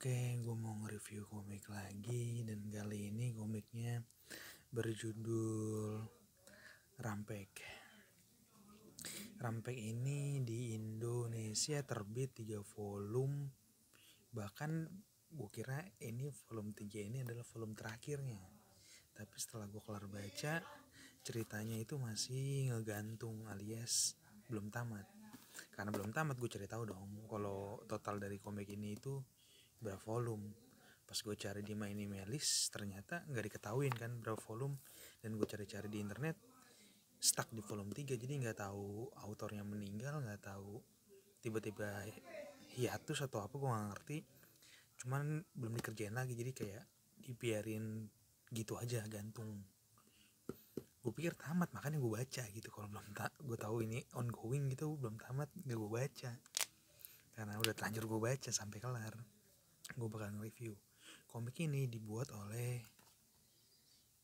Oke, gue mau nge-review komik lagi dan kali ini komiknya berjudul Rampek. Rampek ini di Indonesia terbit 3 volume. Bahkan gue kira ini volume 3 ini adalah volume terakhirnya. Tapi setelah gue kelar baca, ceritanya itu masih ngegantung alias belum tamat. Karena belum tamat gue cari tahu dong kalau total dari komik ini itu berapa volume. Pas gue cari di My Minimalist ternyata nggak diketahuin kan berapa volume, dan gue cari-cari di internet stuck di volume 3. Jadi nggak tahu autornya meninggal, nggak tahu tiba-tiba hiatus atau apa, gue nggak ngerti. Cuman belum dikerjain lagi, jadi kayak dibiarin gitu aja gantung. Gue pikir tamat, makanya gue baca gitu. Kalau belum gue tahu ini ongoing gitu, belum tamat nggak gue baca. Karena udah terlanjur gue baca sampai kelar, gue bakal nge-review. Komik ini dibuat oleh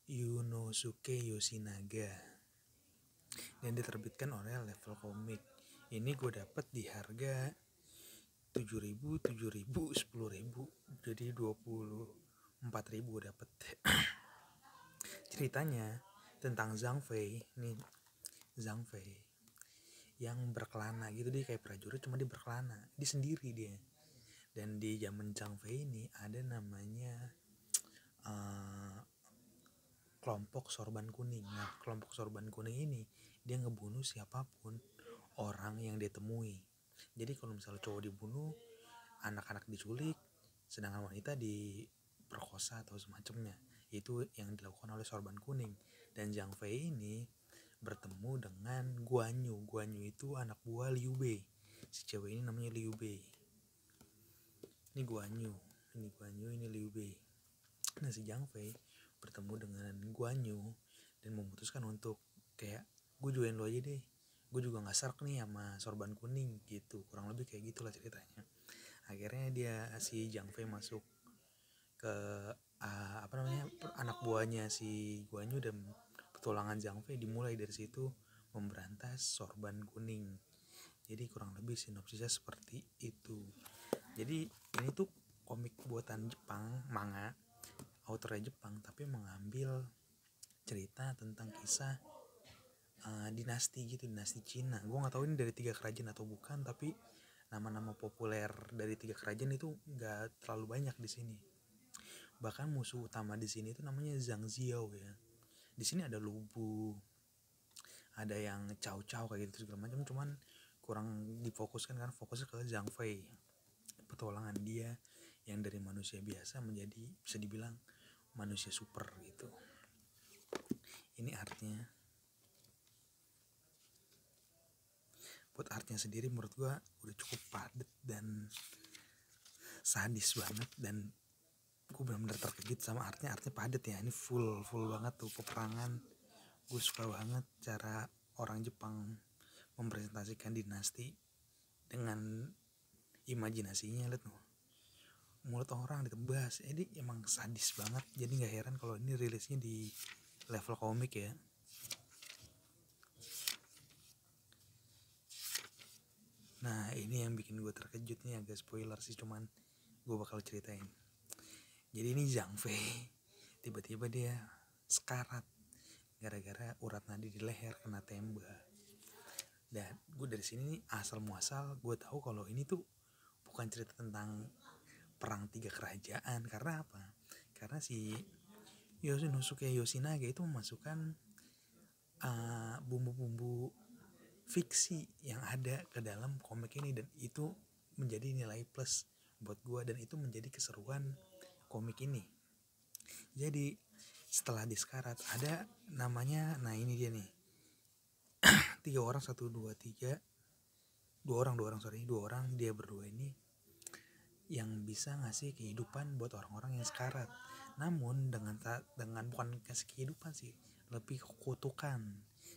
Yunosuke Yoshinaga dan diterbitkan oleh Level Comic. Ini gue dapet di harga 7.000, 10.000, jadi 24.000 dapet. Ceritanya tentang Zhang Fei. Nih Zhang Fei yang berkelana gitu, dia kayak prajurit cuma dia berkelana, dia sendiri dia. Dan di zaman Zhang Fei ini ada namanya kelompok sorban kuning. Nah, kelompok sorban kuning ini dia ngebunuh siapapun orang yang dia temui. Jadi kalau misalnya cowok dibunuh, anak-anak diculik, sedangkan wanita diperkosa atau semacamnya. Itu yang dilakukan oleh sorban kuning. Dan Zhang Fei ini bertemu dengan Guanyu. Guanyu itu anak buah Liu Bei. Si cewek ini namanya Liu Bei. Ini Guanyu, ini Liu Bei. Nah, si Zhang Fei bertemu dengan Guanyu dan memutuskan untuk kayak, gue join lo aja deh, gue juga gak serk nih sama sorban kuning gitu. Kurang lebih kayak gitulah ceritanya. Akhirnya dia, si Zhang Fei masuk ke anak buahnya si Guanyu, dan petualangan Zhang Fei dimulai dari situ memberantas sorban kuning. Jadi kurang lebih sinopsisnya seperti itu. Jadi ini tuh komik buatan Jepang, manga, autornya Jepang, tapi mengambil cerita tentang kisah dinasti gitu, dinasti Cina. Gue nggak tahu ini dari 3 kerajaan atau bukan, tapi nama-nama populer dari 3 kerajaan itu nggak terlalu banyak di sini. Bahkan musuh utama di sini itu namanya Zhang Ziao ya. Di sini ada Lu Bu, ada yang Cao Cao kayak gitu segala macam, cuman kurang difokuskan kan, fokusnya ke Zhang Fei. Petualangan dia yang dari manusia biasa menjadi bisa dibilang manusia super gitu. Ini artnya. Buat artnya sendiri menurut gue udah cukup padat dan sadis banget, dan gue benar-benar terkejut sama artnya. Artnya padat ya, ini full banget tuh peperangan. Gue suka banget cara orang Jepang mempresentasikan dinasti dengan imajinasinya. Lihat tuh, mulut orang ditebas. Jadi emang sadis banget. Jadi nggak heran kalau ini rilisnya di Level Comic ya. Nah, ini yang bikin gue terkejut nih, agak spoiler sih, cuman gue bakal ceritain. Jadi ini Zhang Fei tiba-tiba dia sekarat gara-gara urat nadi di leher kena tembak. Dan gue dari sini asal muasal gue tahu kalau ini tuh bukan cerita tentang perang 3 kerajaan. Karena apa? Karena si Yoshinosuke Yoshinaga itu memasukkan bumbu-bumbu fiksi yang ada ke dalam komik ini, dan itu menjadi nilai plus buat gue, dan itu menjadi keseruan komik ini. Jadi setelah disekarat ada namanya, nah ini dia nih, 3 orang, 1, 2, 3, 2 orang, dia berdua ini yang bisa ngasih kehidupan buat orang-orang yang sekarat. Namun dengan bukan kasih kehidupan sih, lebih kutukan.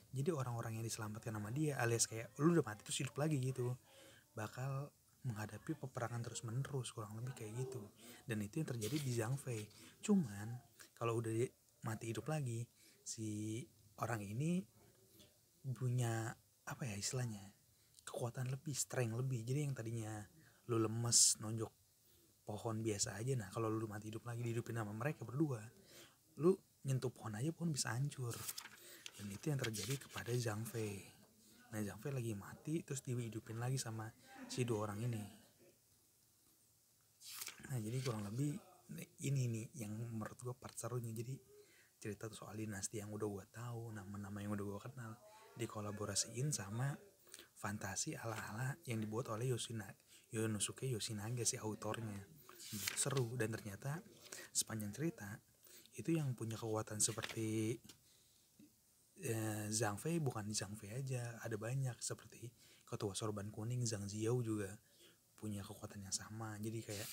Jadi orang-orang yang diselamatkan sama dia, alias kayak lu udah mati terus hidup lagi gitu, bakal menghadapi peperangan terus menerus, kurang lebih kayak gitu. Dan itu yang terjadi di Zhang Fei. Cuman kalau udah mati hidup lagi, si orang ini punya apa ya istilahnya, kekuatan lebih, strength lebih. Jadi yang tadinya lu lemes nonjok pohon biasa aja. Nah kalau lu mati hidup lagi dihidupin sama mereka berdua, lu nyentuh pohon aja pohon bisa hancur. Dan itu yang terjadi kepada Zhang Fei. Nah Zhang Fei lagi mati terus dihidupin lagi sama si dua orang ini. Nah jadi kurang lebih ini nih yang menurut gue part serunya. Jadi cerita tuh soal dinasti yang udah gue tahu, nama-nama yang udah gue kenal, dikolaborasiin sama fantasi ala-ala yang dibuat oleh Yonosuke Yoshinaga si autornya. Seru, dan ternyata sepanjang cerita itu yang punya kekuatan seperti Zhang Fei bukan Zhang Fei aja, ada banyak seperti ketua sorban kuning Zhang Ziao juga punya kekuatan yang sama. Jadi kayak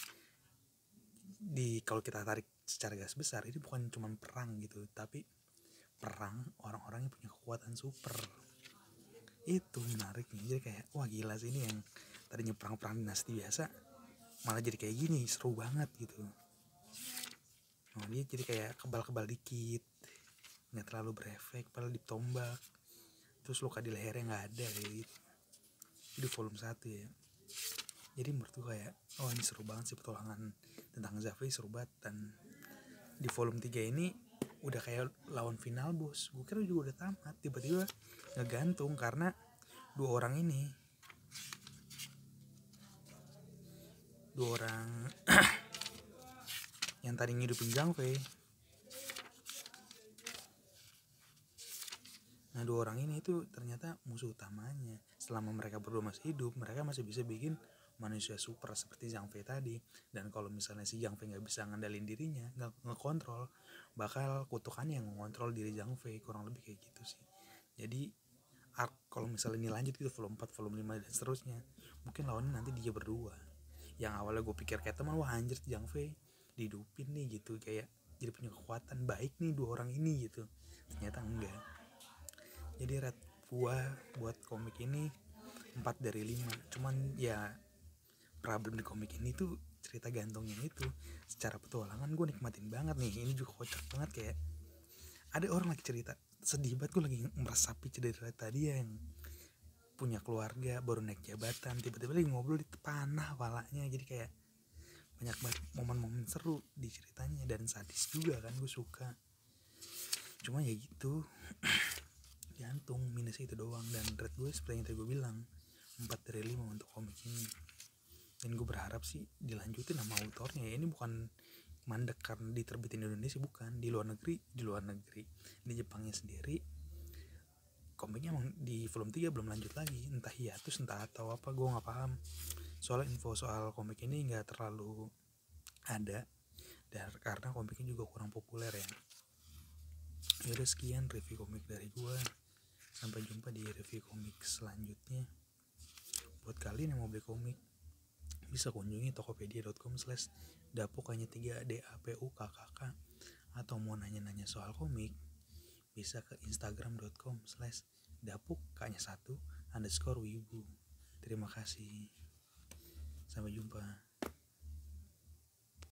kalau kita tarik secara garis besar ini bukan cuma perang gitu, tapi perang orang-orang yang punya kekuatan super. Itu menariknya. Jadi kayak wah gila sih, ini yang tadinya perang-perang dinasti biasa malah jadi kayak gini, seru banget gitu. Nah, dia jadi kayak kebal-kebal dikit, nggak terlalu berefek, padahal ditombak terus luka di lehernya nggak ada kayak gitu. Itu volume 1 ya. Jadi menurut gue kayak oh ini seru banget sih petualangan tentang Zhang Fei, seru banget. Dan di volume 3 ini udah kayak lawan final bos. Gue kira juga udah tamat, tiba-tiba ngegantung karena dua orang yang tadi ngidupin Zhang Fei. Nah dua orang ini itu ternyata musuh utamanya. Selama mereka berdua masih hidup, mereka masih bisa bikin manusia super seperti Zhang Fei tadi. Dan kalau misalnya si Zhang Fei gak bisa ngendalin dirinya, gak ngekontrol, bakal kutukannya yang ngontrol diri Zhang Fei. Kurang lebih kayak gitu sih. Jadi kalau misalnya ini lanjut gitu volume 4, volume 5 dan seterusnya, mungkin lawannya nanti dia berdua. Yang awalnya gue pikir kayak teman, wah anjir Zhang Fei dihidupin nih gitu, kayak jadi punya kekuatan baik nih dua orang ini gitu. Ternyata enggak. Jadi rate gua buat komik ini 4 dari 5. Cuman ya problem di komik ini tuh cerita gantungnya itu. Secara petualangan gue nikmatin banget nih. Ini juga kocak banget, kayak ada orang lagi cerita sedih banget, gue lagi meresapi cerita dia yang punya keluarga, baru naik jabatan, tiba-tiba lagi ngobrol di panah palanya. Jadi kayak banyak banget momen-momen seru di ceritanya, dan sadis juga kan, gue suka. Cuma ya gitu, gantung minus itu doang. Dan rate gue seperti yang tadi gue bilang 4 dari 5 untuk komik ini. Dan gue berharap sih dilanjutin sama autornya ya. Ini bukan mandek karena diterbitin di Indonesia, bukan. Di luar negeri di Jepangnya sendiri komiknya emang di volume 3 belum lanjut lagi, entah hiatus entah atau apa, gue gak paham. Soalnya info soal komik ini gak terlalu ada, dan karena komiknya juga kurang populer ya. Yaudah sekian review komik dari gue. Sampai jumpa di review komik selanjutnya. Buat kalian yang mau beli komik, bisa kunjungi tokopedia.com/dapuk hanya 3 DAPUKKK. Atau mau nanya-nanya soal komik, bisa ke instagram.com/dapuk_wibu. Terima kasih. Sampai jumpa.